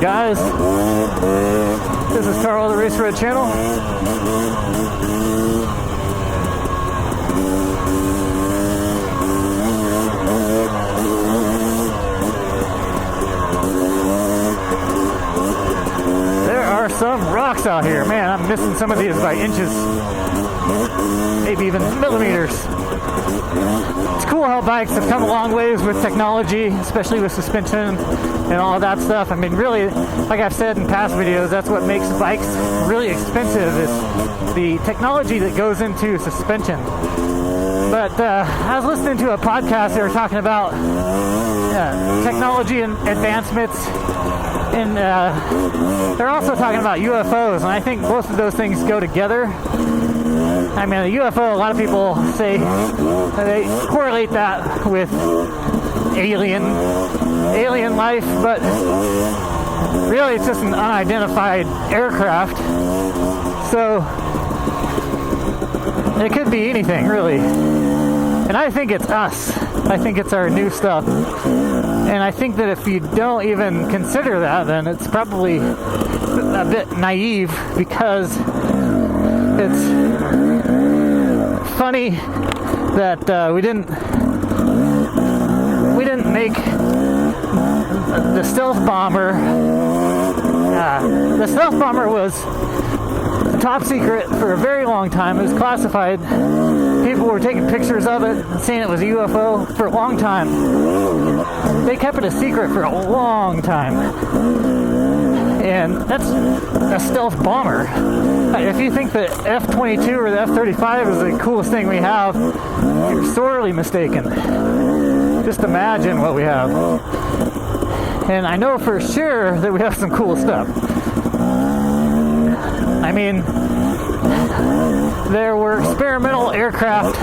guys? This is Carl, the Race Red Channel. There are some rocks out here. Man, I'm missing some of these by inches, maybe even millimeters. It's cool how bikes have come a long ways with technology, especially with suspension and all of that stuff. I mean, really, like I've said in past videos, that's what makes bikes really expensive, is the technology that goes into suspension. But I was listening to a podcast. They were talking about technology and advancements, and they're also talking about UFOs, and I think both of those things go together. I mean, a UFO, a lot of people say they correlate that with alien life, but really it's just an unidentified aircraft. So it could be anything, really. And I think it's us. I think it's our new stuff. And I think that if you don't even consider that, then it's probably a bit naive, because it's funny that we didn't make the stealth bomber. The stealth bomber was top secret for a very long time. It was classified. People were taking pictures of it and saying it was a UFO for a long time. They kept it a secret for a long time. And that's a stealth bomber. If you think the F-22 or the F-35 is the coolest thing we have, you're sorely mistaken. Just imagine what we have. And I know for sure that we have some cool stuff. I mean, there were experimental aircraft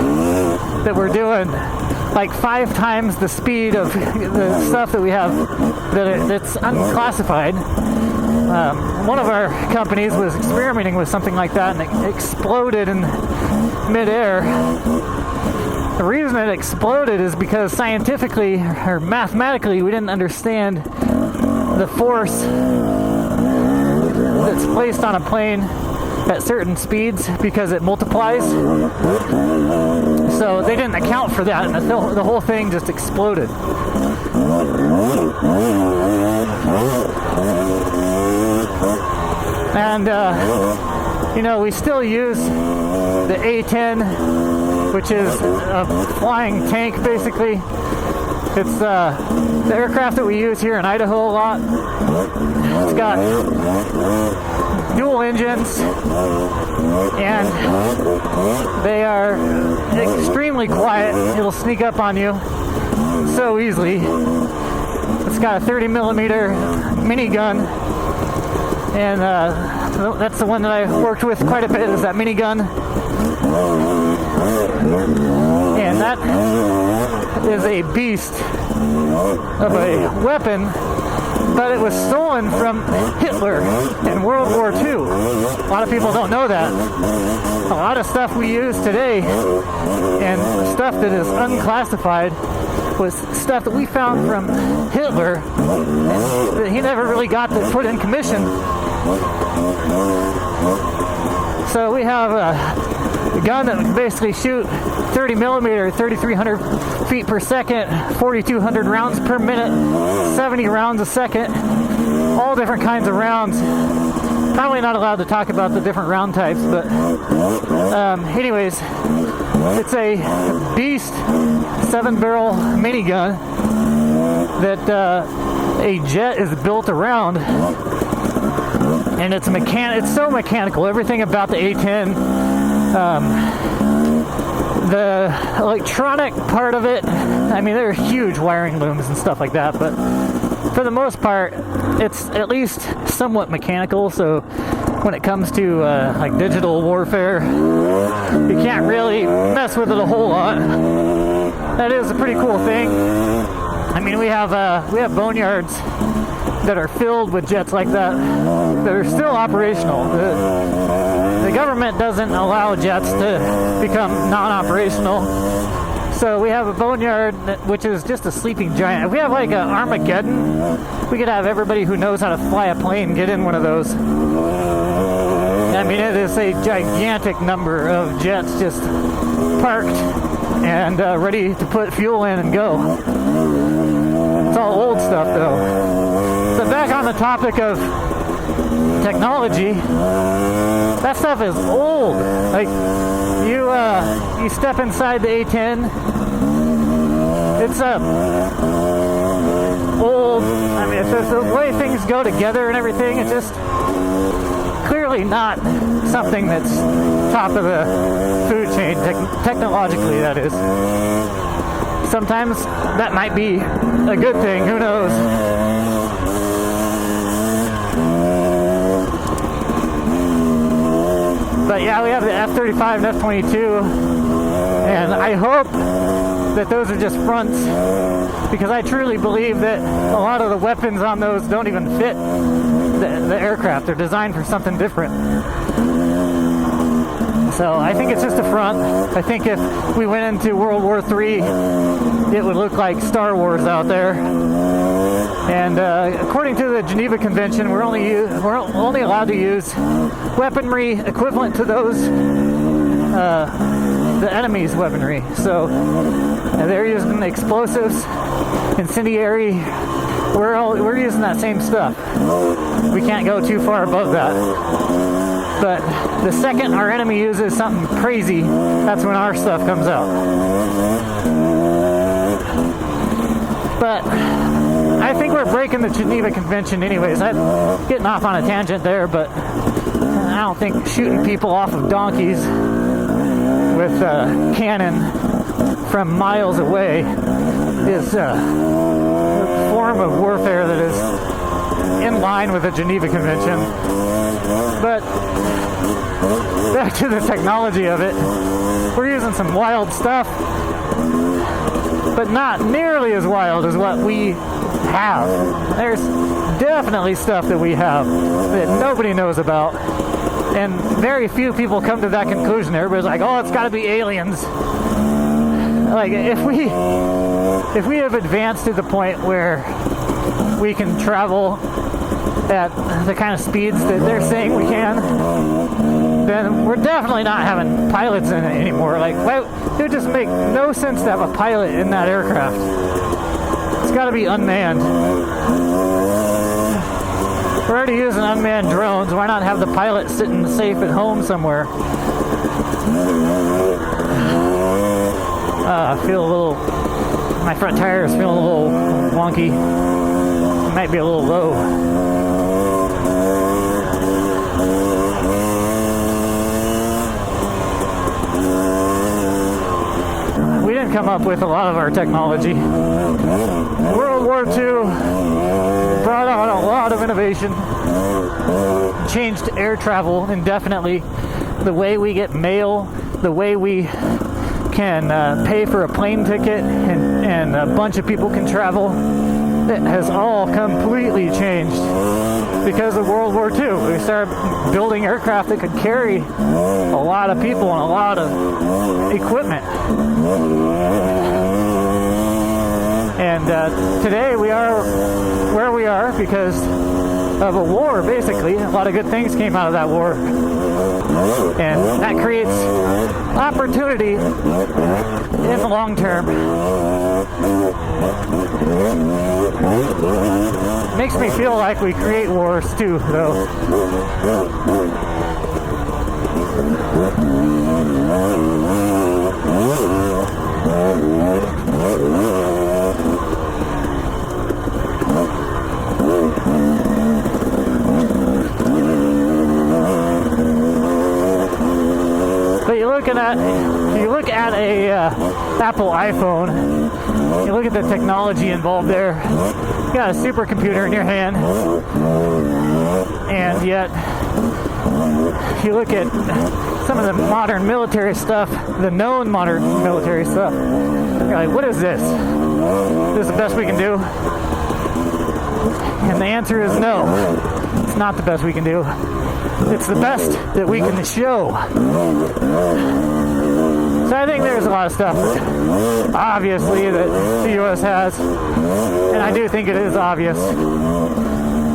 that were doing like 5 times the speed of the stuff that we have that's unclassified. One of our companies was experimenting with something like that, and it exploded in midair. The reason it exploded is because scientifically or mathematically we didn't understand the force that's placed on a plane at certain speeds, because it multiplies. So they didn't account for that, and the whole thing just exploded. And we still use the A-10, which is a flying tank, basically. It's the aircraft that we use here in Idaho a lot. It's got dual engines, and they are extremely quiet. It'll sneak up on you so easily. It's got a 30mm minigun, and that's the one that I worked with quite a bit, is that minigun. And that is a beast of a weapon, but it was stolen from Hitler in World War II. A lot of people don't know that. A lot of stuff we use today, and stuff that is unclassified, was stuff that we found from Hitler that he never really got to put in commission. So we have a gun that can basically shoot 30mm, 3,300 feet per second, 4,200 rounds per minute, 70 rounds a second, all different kinds of rounds. Probably not allowed to talk about the different round types, but anyways, it's a beast 7-barrel minigun that a jet is built around, and it's so mechanical. Everything about the A-10, the electronic part of it, I mean, there are huge wiring looms and stuff like that, but for the most part, it's at least somewhat mechanical. So when it comes to like digital warfare, you can't really mess with it a whole lot. That is a pretty cool thing. I mean, we have boneyards that are filled with jets like that are still operational. The government doesn't allow jets to become non-operational, So we have a boneyard, which is just a sleeping giant. If we have like an Armageddon, we could have everybody who knows how to fly a plane get in one of those. I mean, it is a gigantic number of jets just parked and ready to put fuel in and go. It's all old stuff, though. So back on the topic of technology, that stuff is old. Like, you step inside the A10, it's old. I mean, it's the way things go together and everything, it's just clearly not something that's top of the food chain, technologically, that is. Sometimes that might be a good thing, who knows? But yeah, we have the F-35 and F-22, and I hope that those are just fronts, because I truly believe that a lot of the weapons on those don't even fit the aircraft. They're designed for something different. So I think it's just a front. I think if we went into World War III, it would look like Star Wars out there. And according to the Geneva Convention, we're only allowed to use weaponry equivalent to those the enemy's weaponry. So they're using explosives, incendiary. We're using that same stuff. We can't go too far above that. But the second our enemy uses something crazy, that's when our stuff comes out. But I think we're breaking the Geneva Convention anyways. I'm getting off on a tangent there, but I don't think shooting people off of donkeys with a cannon from miles away is a form of warfare that is in line with the Geneva Convention. But back to the technology of it, we're using some wild stuff, but not nearly as wild as what we have. There's definitely stuff that we have that nobody knows about, and very few people come to that conclusion. Everybody's like, oh, it's got to be aliens. Like, if we have advanced to the point where we can travel at the kind of speeds that they're saying we can, then we're definitely not having pilots in it anymore. Like, it would just make no sense to have a pilot in that aircraft. It's got to be unmanned. We're already using unmanned drones. Why not have the pilot sitting safe at home somewhere? I feel a little... My front tire is feeling a little wonky. It might be a little low. We didn't come up with a lot of our technology. World War II brought on a lot of innovation, changed air travel indefinitely, the way we get mail, the way we can pay for a plane ticket, and a bunch of people can travel. It has all completely changed because of World War II. We started building aircraft that could carry a lot of people and a lot of equipment. And today we are where we are because of a war, basically. A lot of good things came out of that war. And that creates opportunity in the long term. Makes me feel like we create wars too, though. But you look at a Apple iPhone, you look at the technology involved there. You got a supercomputer in your hand, and yet you look at some of the modern military stuff, the known modern military stuff. You're like, what is this? This is the best we can do? And the answer is no. It's not the best we can do. It's the best that we can show. So I think there's a lot of stuff, obviously, that the U.S. has, and I do think it is obvious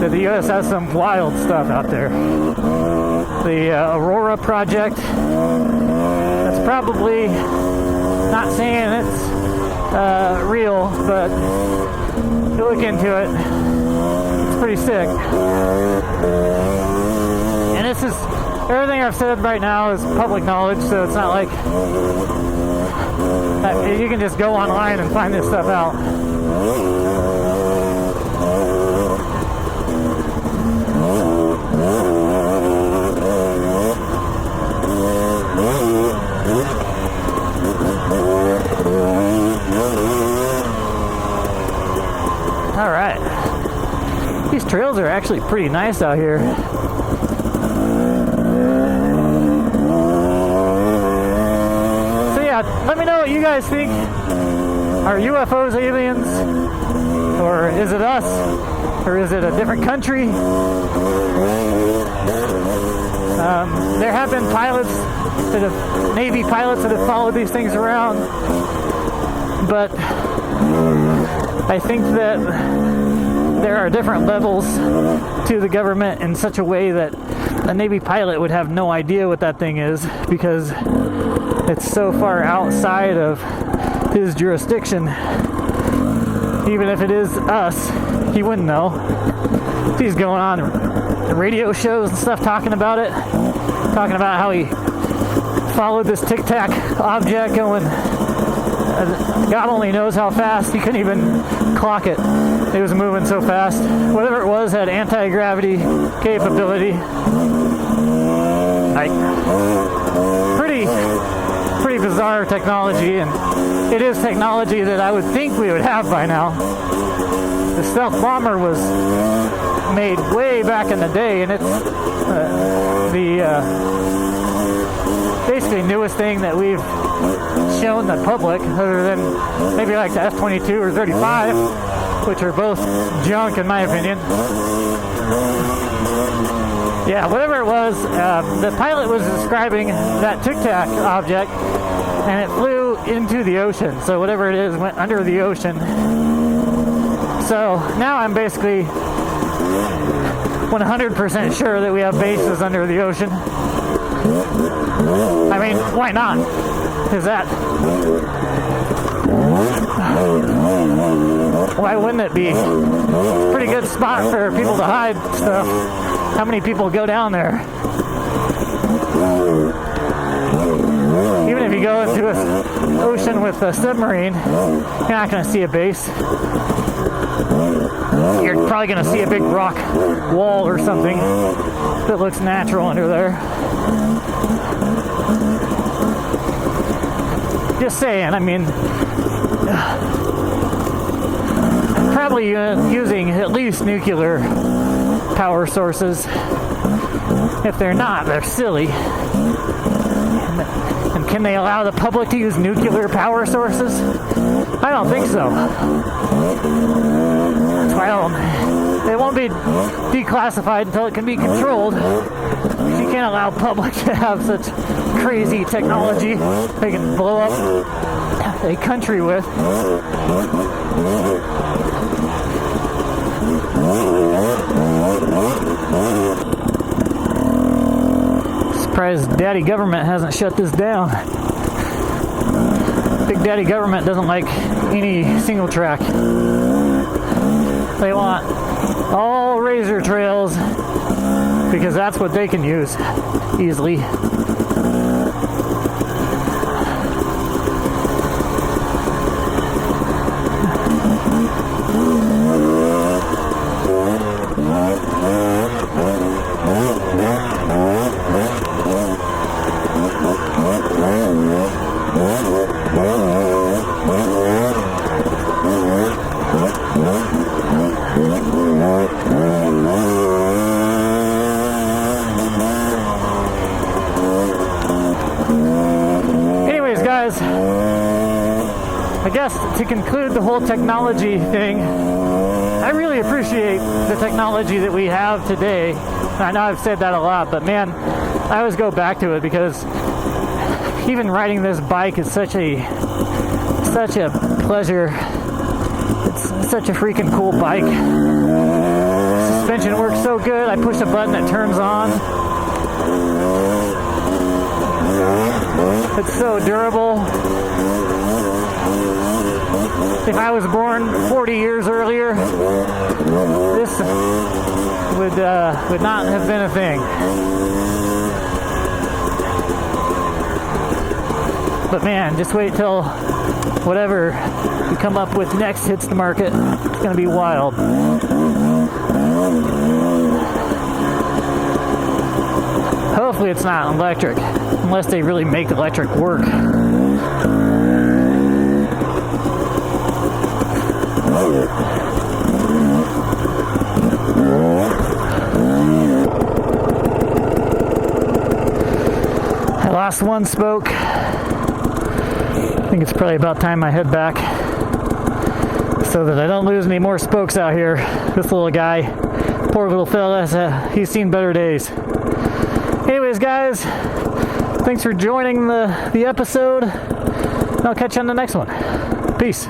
that the U.S. has some wild stuff out there. The Aurora project, that's probably, not saying it's real, but you look into it, it's pretty sick. And this is, everything I've said right now is public knowledge, so it's not like you can just go online and find this stuff out. All right. These trails are actually pretty nice out here. So yeah, let me know what you guys think. Are UFOs aliens? Or is it us? Or is it a different country? There have been pilots that have, Navy pilots that have followed these things around. But I think that there are different levels to the government in such a way that a Navy pilot would have no idea what that thing is because it's so far outside of his jurisdiction. Even if it is us, he wouldn't know. He's going on radio shows and stuff talking about it, talking about how he followed this tic-tac object going, God only knows how fast. He couldn't even clock it. It was moving so fast. Whatever it was had anti-gravity capability. Like, pretty bizarre technology, and it is technology that I would think we would have by now. The stealth bomber was made way back in the day, and it's basically newest thing that we've shown the public, other than maybe like the F-22 or 35, which are both junk in my opinion. Yeah, whatever it was, the pilot was describing that tic-tac object, and it flew into the ocean. So whatever it is went under the ocean. So now I'm basically 100% sure that we have bases under the ocean. I mean, why not? Why wouldn't it be? Pretty good spot for people to hide stuff. How many people go down there? Even if you go into an ocean with a submarine, you're not going to see a base. You're probably going to see a big rock wall or something that looks natural under there. Just saying, I mean, probably using at least nuclear power sources. If they're not, they're silly. And can they allow the public to use nuclear power sources? I don't think so. Well, it won't be declassified until it can be controlled. You can't allow public to have such crazy technology they can blow up a country with. Surprised Daddy Government hasn't shut this down. Big Daddy Government doesn't like any single track. They want all razor trails because that's what they can use easily. Anyways, guys, I guess to conclude the whole technology thing, I really appreciate the technology that we have today. I know I've said that a lot, but man, I always go back to it because even riding this bike is such a pleasure. It's such a freaking cool bike. Suspension works so good. I push a button that turns on. It's so durable. If I was born 40 years earlier, this would not have been a thing. But man, just wait till whatever we come up with next hits the market. It's gonna be wild. Hopefully it's not electric, unless they really make electric work. I lost one spoke. I think it's probably about time I head back so that I don't lose any more spokes out here. This little guy, poor little fella, he's seen better days. Anyways, guys, thanks for joining the episode. I'll catch you on the next one. Peace.